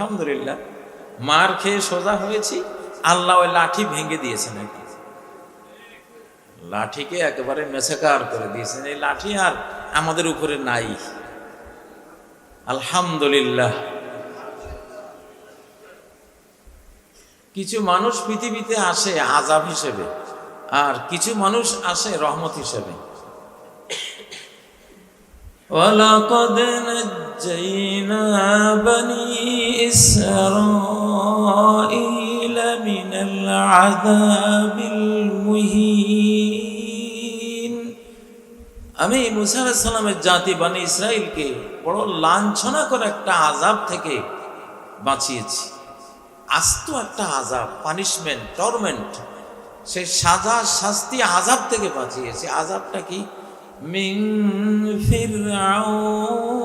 আলহামদুলিল্লাহ, মার খেয়ে সোজা হয়েছি, আল্লাহ ওই লাঠি ভেঙে দিয়েছেন। লাঠিকে একেবারে মেছেকার করে দিয়েছেন। এই লাঠি আর আমাদের উপরে নাই, আলহামদুলিল্লাহ। কিছু মানুষ পৃথিবীতে আসে আযাব হিসেবে, আর কিছু মানুষ আসে রহমত হিসেবে। وَلَقَدْ نَجَّيْنَا بَنِي إِسْرَائِيلَ مِنَ الْعَذَابِ الْمُهِينِ। আমি মুসা আলাইহিস সালামের জাতি বনি ইসরাইলকে বড় লাঞ্ছনা করে একটা আযাব থেকে বাঁচিয়েছি। আস্ত একটা আযাব, পানিশমেন্ট, টর্মেন্ট, সেই সাজা, শাস্তি, আযাব থেকে বাঁচিয়েছি। আযাবটা কি? মিন ফিরআউন।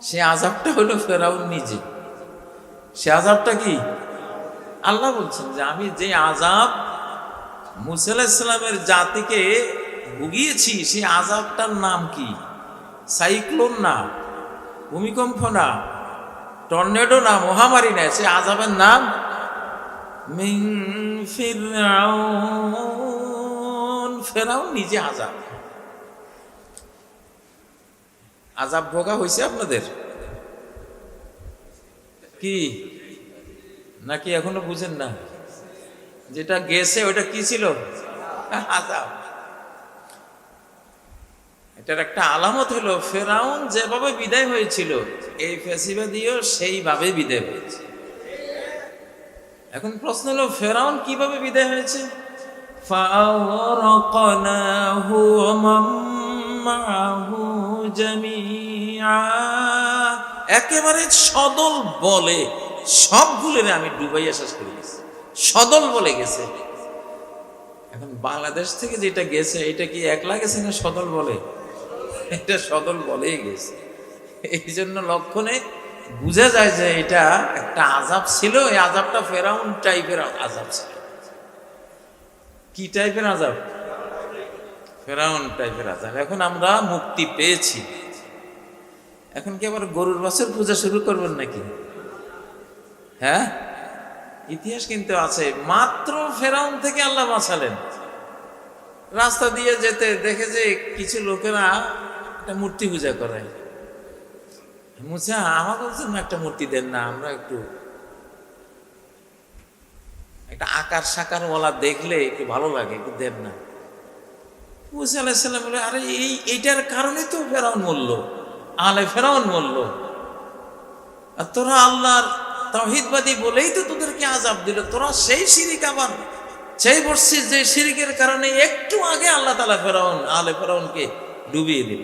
সে আযাবটা হলো ফেরাউন নিজে। সে আযাবটা কি? আল্লাহ বলছেন যে আমি যে আযাব মুসা আলাইহিস সালামের জাতিকে ভুগিয়েছি, সেই আযাবটার নাম কি? সাইক্লোন না, ভূমিকম্প না, টর্নেডো না, মহামারী না, সে আযাবের নাম মিন ফিরআউন। ফেরাউন নিজে আযাব। আযাব ভোগা হয়েছে আপনাদের কি? নাকি এখনো বুঝেন না? যেটা গেছে ওটা কি ছিল? আযাব। এটার একটা আলামত হলো ফেরাউন যেভাবে বিদায় হয়েছিল, এই ফ্যাসিবাদীও সেইভাবে বিদায় হয়েছে। এখন প্রশ্ন হলো ফেরাউন কিভাবে বিদায় হয়েছে? ফাওরাকনাহু ওয়া মান মাআহু জামিআ। একেবারে সদল বলে সবগুলোরে আমি ডুবাইয়া শেষ করে দিয়েছি। সদল বলে গেছে। এখন বাংলাদেশ থেকে যেটা গেছে এটা কি একলা গেছে না সদল বলে? এটা সদল বলেই গেছে। এই জন্য লক্ষণে বোঝা যায় যে এটা একটা আযাব ছিল। এই আযাবটা ফেরাউন টাইপের আযাব ছিল। কি টাইপের আযাব? ফেরাউন টাইপের আযাব। এখন আমরা মুক্তি পেয়েছি। এখন কি আবার গরুর বাছুর পূজা শুরু করবেন নাকি? হ্যাঁ, ইতিহাস কিন্তু আছে। মাত্র ফেরাউন থেকে আল্লাহ বাঁচালেন। রাস্তা দিয়ে যেতে দেখে যে কিছু লোকেরা একটা মূর্তি পূজা করায়। মুসা, আমাদের জন্য একটা মূর্তি দেন না, আমরা একটু একটা আকার সাকারওয়ালা দেখলে একটু ভালো লাগে, একটু দেন না। মুসা আলাইহিস সালাম বলে, আরে এইটার কারণে তো ফেরাউন মরল, আলে ফেরাউন মরল। আর তোরা আল্লাহর তাওহীদবাদী বলেই তো তোদেরকে আযাব দিল। তোরা সেই শিরিক আবার সেই বর্ষিস যে শিরিকের কারণে একটু আগে আল্লাহ তাআলা ফেরাউন, আলে ফেরাউনকে ডুবিয়ে দিল।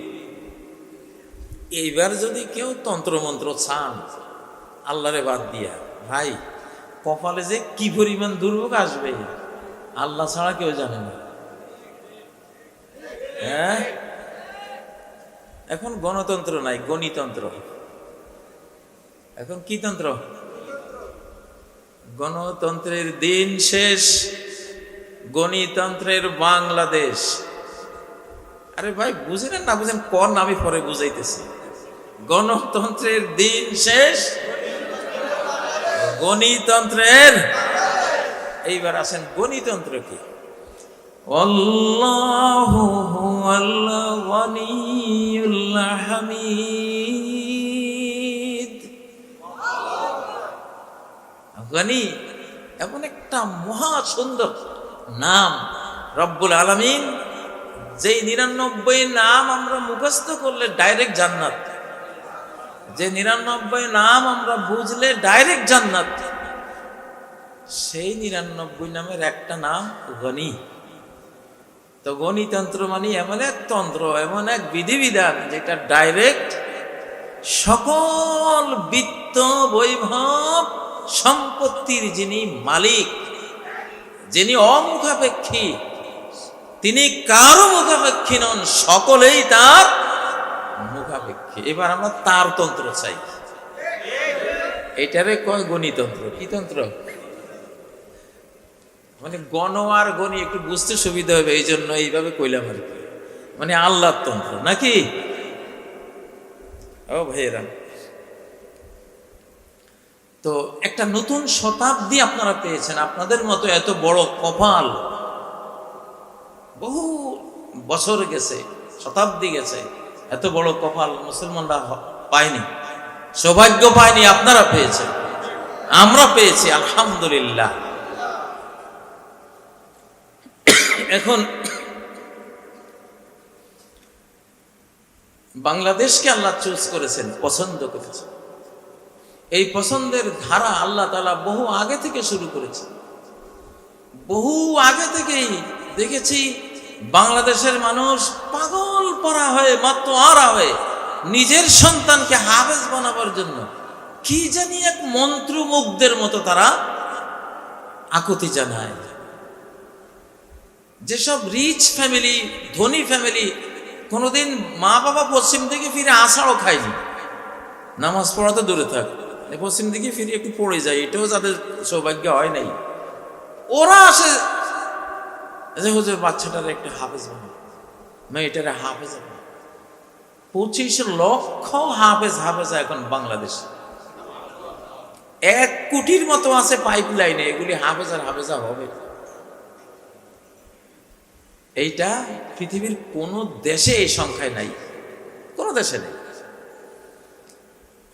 এইবার যদি কেউ তন্ত্রমন্ত্র চান আল্লাহরে বাদ দিয়া, ভাই কপালে যে কি পরিমাণ দুর্ভোগ আসবে আল্লাহ ছাড়া কেউ জানে না। হ্যাঁ, এখন গণতন্ত্র নাই, গণিতন্ত্র। এখন কি তন্ত্র? গণতন্ত্রের দিন শেষ, গণিতন্ত্রের বাংলাদেশ। আরে ভাই বুঝেন না বুঝেন কোন, আমি পরে বুঝাইতেছি। গণতন্ত্রের দিন শেষ, গণিতন্ত্রের। এইবার আসেন গণিতন্ত্র কি? আল্লাহু হুয়াল গনিয়ুল হামিদ। গনি এমন একটা মহা সুন্দর নাম, রব্বুল আলামিন। যে 99 নাম আমরা মুখস্থ করলে ডাইরেক্ট জান্নাত, যে 99 নাম আমরা বুঝলে ডাইরেক্ট জান্নাত, সেই 99 নামের একটা নাম গনি। তো গণিতন্ত্র মানে এমন এক তন্ত্র, এমন এক বিধিবিধান যেটা ডাইরেক্ট সকল বিত্ত বৈভব সম্পত্তির যিনি মালিক, যিনি অমুখাপেক্ষী, তিনি কারো মুখাপেক্ষী নন, সকলেই তার মুখাপেক্ষী। এবার আমরা তার তন্ত্র চাই। এটারে কয় গণিতন্ত্র। কি তন্ত্র? মানে গণ আর গণি একটু বুঝতে সুবিধা হবে, এই জন্য এইভাবে কইলাম আর কি। মানে আল্লাহর তন্ত্র নাকি? ও ভাইয়েরা, তো একটা নতুন শতাব্দী আপনারা পেয়েছেন, আপনাদের মতো এত বড় কপাল বহু বছর গেছে, শতাব্দী গেছে, এত বড় কপাল মুসলমানরা পায়নি, সৌভাগ্য পায়নি, আপনারা পেয়েছেন, আমরা পেয়েছি, আলহামদুলিল্লাহ। এখন বাংলাদেশকে আল্লাহ চুজ করেছেন, পছন্দ করেছেন। এই পছন্দের ধারা আল্লাহ তাআলা বহু আগে থেকে শুরু করেছেন। বহু আগে থেকেই দেখেছি বাংলাদেশের মানুষ পাগল পড়া হয়ে, মাতোয়ারা হয়ে নিজের সন্তানকে হাফেজ বানাবার জন্য কি জানি এক মন্ত্রমুগ্ধের মতো তারা আকুতি জানায়। যেসব রিচ ফ্যামিলি, ধনী ফ্যামিলি, কোনোদিন মা বাবা পশ্চিম থেকে ফিরে আষাঢ়ও খায়নি, নামাজ পড়া তো দূরে থাক, পশ্চিম দিকে ফিরে একটু পড়ে যায়, এটাও যাদের সৌভাগ্য হয় নাই, ওরা আসে যে হুজুর বাচ্চাটার একটা হাফেজ বানাবো, মেয়েটারে হাফেজ বানাবো। 25 লক্ষ হাফেজ এখন বাংলাদেশ, 1 কোটির মতো আছে পাইপ লাইনে, এগুলি হাফেজা হবে। এইটা পৃথিবীর কোন দেশে এই সংখ্যায় নাই, কোন দেশে নেই।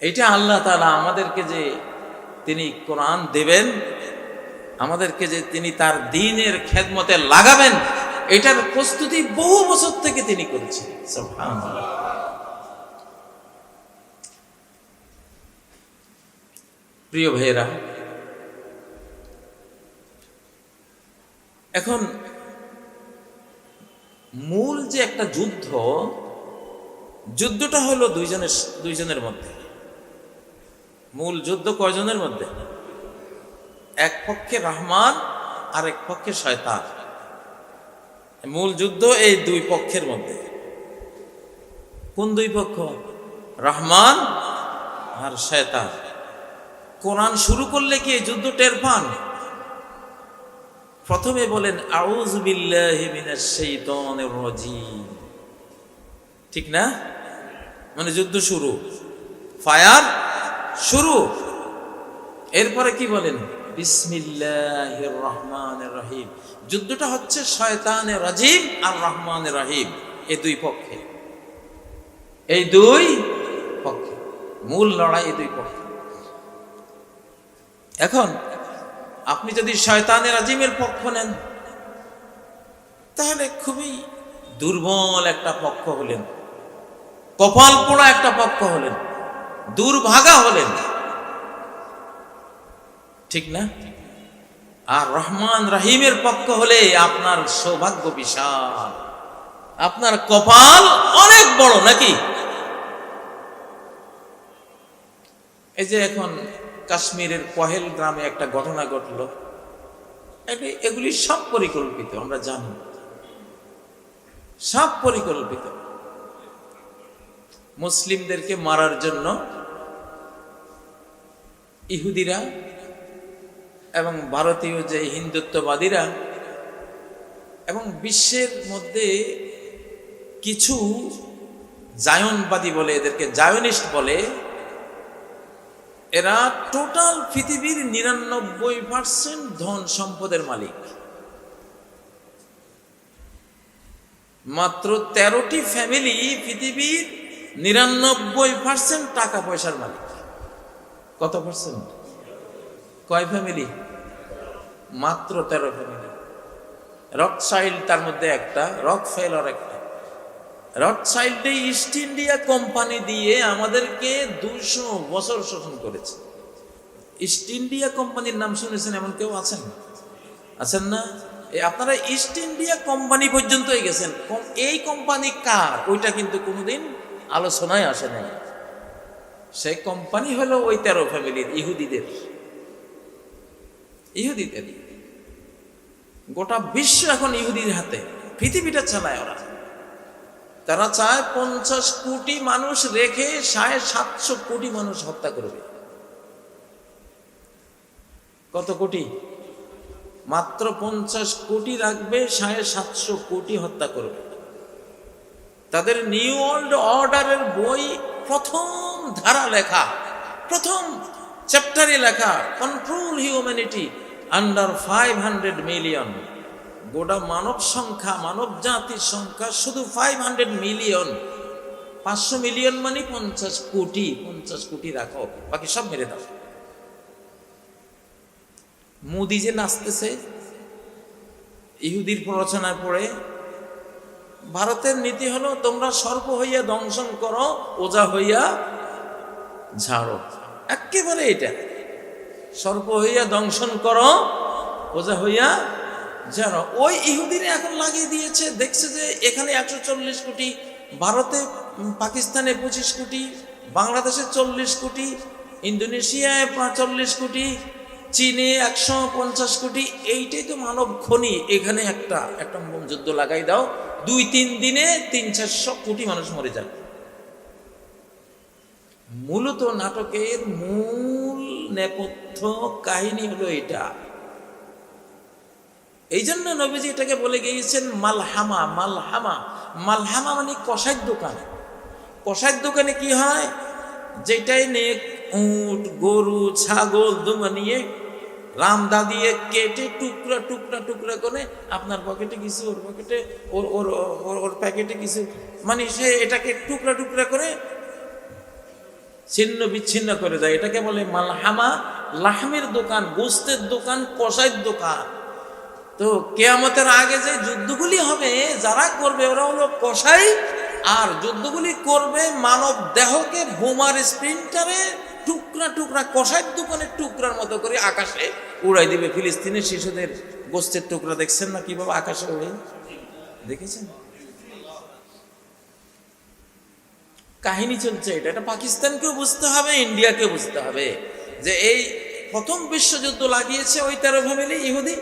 এইটা আল্লাহ তাআলা আমাদেরকে যে তিনি কোরআন দেবেন, আমাদেরকে যে তিনি তার দ্বীনের খেদমতে লাগাবেন, এটার প্রস্তুতি বহু বছর থেকে তিনি করেছেন। সুবহানাল্লাহ। প্রিয় ভাইয়েরা, এখন মূল যে একটা যুদ্ধটা হলো দুইজনের মধ্যে। মূল যুদ্ধ কয়জনের মধ্যে? এক পক্ষে রহমান আর এক পক্ষে শয়তান। মূল যুদ্ধ এই দুই পক্ষের মধ্যে। কোন দুই পক্ষ? রহমান আর শয়তান। কোরআন শুরু করলে কি এই যুদ্ধ টের পান? প্রথমে বলেন আউযু বিল্লাহি মিনাশ শাইতানির রাজীম, ঠিক না? মানে যুদ্ধ শুরু, ফায়ার শুরু। এরপরে কি বলেন? বিসমিল্লাহির রহমানির রহিম। যুদ্ধটা হচ্ছে শয়তানের রাজিম আর রহমানের রহিম, এই দুই পক্ষে, মূল লড়াই এই দুই পক্ষে। এখন আপনি যদি শয়তানের রাজিমের পক্ষ নেন, তাহলে খুবই দুর্বল একটা পক্ষ হলেন, কপাল পোড়া একটা পক্ষ হলেন, দুর্ভাগা হলেন, ঠিক না? আর রহমান রহিমের পক্ষ হলে আপনার সৌভাগ্য বিশাল, আপনার কপাল অনেক বড়, নাকি? এই যে এখন কাশ্মীরের পহেলগ্রামে একটা ঘটনা ঘটলো, এগুলি সব পরিকল্পিত, আমরা জানি, সব পরিকল্পিত। মুসলিমদেরকে মারার জন্য ইহুদিরা এবং ভারতীয় যে হিন্দুত্ববাদীরা এবং বিশ্বের মধ্যে কিছু জায়নবাদী বলে, এদেরকে জায়নিস্ট বলে, এরা টোটাল পৃথিবীর 99% ধন সম্পদের মালিক। মাত্র 13টি ফ্যামিলি পৃথিবীর 99% টাকা পয়সার মালিক। কত পার্সেন্ট? কয় ফ্যামিলি? মাত্র 13 ফ্যামিলি। রকচাইল্ড তার মধ্যে একটা, রকফেলার একটা। রকচাইল্ডে ইস্ট ইন্ডিয়া কোম্পানি দিয়ে আমাদেরকে 200 বছর শোষণ করেছে। ইস্ট ইন্ডিয়া কোম্পানির নাম শুনেছেন এমন কেউ আছেন? আছেন না? আপনারা ইস্ট ইন্ডিয়া কোম্পানি পর্যন্তই গেছেন। এই কোম্পানি কার ওইটা কিন্তু কোনোদিন আলোচনায় আসে নাই। সেই কোম্পানি হলো ওই 13 ফ্যামিলির, ইহুদিদের। গোটা বিশ্ব এখন ইহুদির হাতে, পৃথিবীটা চালায় ওরা। তারা চায় 50 কোটি মানুষ রেখে 750 কোটি মানুষ হত্যা করবে। কত কোটি? মাত্র 50 কোটি রাখবে, 750 কোটি হত্যা করবে। তাদের নিউ ওয়ার্ল্ড অর্ডারের বই প্রথম ধারা লেখা, প্রথম চ্যাপ্টারে লেখা, কন্ট্রোল হিউম্যানিটি আন্ডার 500 মিলিয়ন। গোটা মানব সংখ্যা, মানব জাতির সংখ্যা শুধু 500 মিলিয়ন। 500 মিলিয়ন মানে 50 কোটি। 50 কোটি রাখো, বাকি সব মেরে দাও। মোদি যে নাচতেছে ইহুদির প্ররোচনায় পড়ে, ভারতের নীতি হলো তোমরা সর্প হইয়া দংশন করো, ওজা হইয়া ঝাড়ো। একেবারে এটা, সর্প হইয়া দংশন করো, ওজা হইয়া ঝাড়ো। ওই ইহুদিরা এখন লাগিয়ে দিয়েছে, দেখছে যে এখানে 140 কোটি, ভারতে পাকিস্তানে 25 কোটি, বাংলাদেশে 40 কোটি, ইন্দোনেশিয়ায় 40 কোটি, চীনে 150 কোটি। এইটাই তো মানব খনি। এখানে একটা যুদ্ধ লাগাই দাও, 2-3 দিনে 300-400 কোটি মানুষ মরে যাবে। মূলত নাটকের মূল নেপথ্য কাহিনী হলো এটা। এই জন্য নবীজি এটাকে বলে গিয়েছেন মালহামা। মালহামা, মালহামা মানে কষাইয়ের দোকান। কষাইয়ের দোকানে কি হয়, যেটাই নিয়ে উট, গরু, ছাগল দুমা নিয়ে রামদা দিয়ে কেটে টুকরা টুকরা টুকরা করে আপনার পকেটে কিছু, ওর পকেটে, ওর প্যাকেটে কিছু, মানে সে এটাকে টুকরা টুকরা করে ছিন্ন বিচ্ছিন্ন করে দেয়। এটাকে বলে মালহামা। লাহমের দোকান, গোস্তের দোকান, কষাইয়ের দোকান। তো কিয়ামতের আগে যে যুদ্ধগুলি হবে, যারা করবে ওরা হলো কসাই, আর যুদ্ধগুলি করবে মানব দেহকে বোমার স্প্রিন্টারে টুকরা টুকরা, কসাইয়ের দোকানের টুকরার মতো করে আকাশে উড়াই দিবে। ফিলিস্তিনের শিশুদের গোস্তের টুকরা দেখছেন না কিভাবে আকাশে উড়ে, দেখেছেন? কাহিনী চলছে এটা। এটা পাকিস্তানকেও বুঝতে হবে, ইন্ডিয়াকেও বুঝতে হবে যে এই প্রথম বিশ্বযুদ্ধ লাগিয়েছে ওই 13 ফ্যামিলি ইহুদি।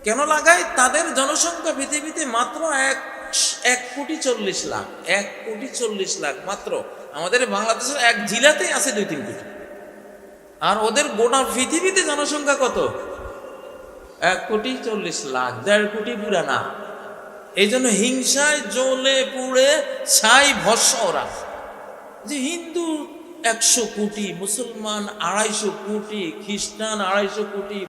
কেন লাগায়? তাদের জনসংখ্যা পৃথিবীতে মাত্র 1,40,00,000। 1,40,00,000 মাত্র। আমাদের বাংলাদেশের এক জেলাতেই আছে 2-3 কোটি। আর ওদের গোটা পৃথিবীতে জনসংখ্যা কত? 1,40,00,000। 1.5 কোটি পুরা না। এই জন্য হিংসায় জ্বলে পুড়ে ছাই ভস্য ওরা। যে হিন্দু 100 কোটি, মুসলমান 250 কোটি, খ্রিস্টান 250 কোটি,